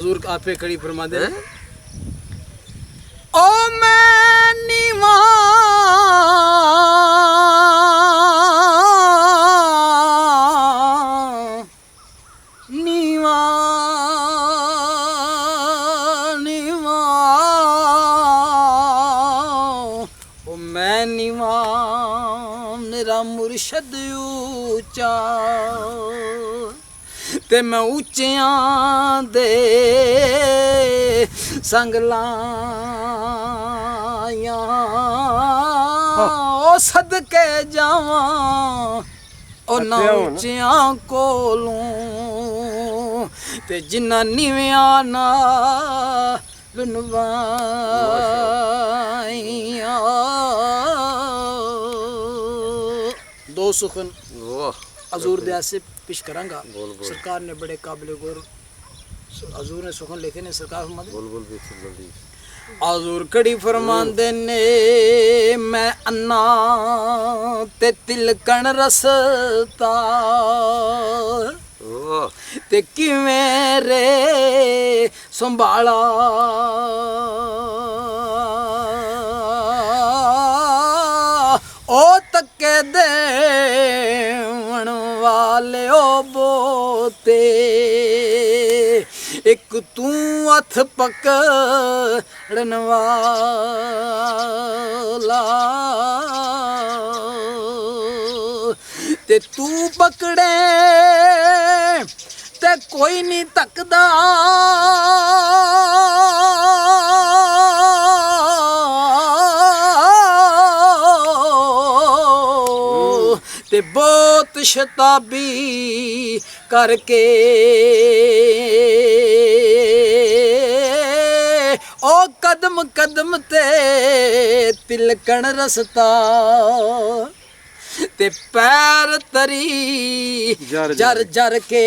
हुजूर आपे खड़ी फरमा दे ओ मैं नीवा नीवा नीवा ओ मैं नीवा मेरा मुर्शद ऊंचा ते मैं उच्चियां दे संग लाया ओ सदके जावां ओ ना उच्चियां कोलों ते जिन्ना नीवियां ना लुनवाइया दो सुखन हजूर दे से पेश करांगा। सरकार ने बड़े काबिल गौर हजूर ने सुखन लिखे ने सरकार हजूर कड़ी फरमांदे ने मैं अन्ना ते तिलकण रसता ते किवें रे संभाला ओ तके देवण वाले ओ बोते एक तू हथ पकड़न वाला ते तू पकड़े ते कोई नहीं तकदा ते बहुत शताबी करके ओ कदम कदम ते तिलकण रसता ते पैर तरी जर जर के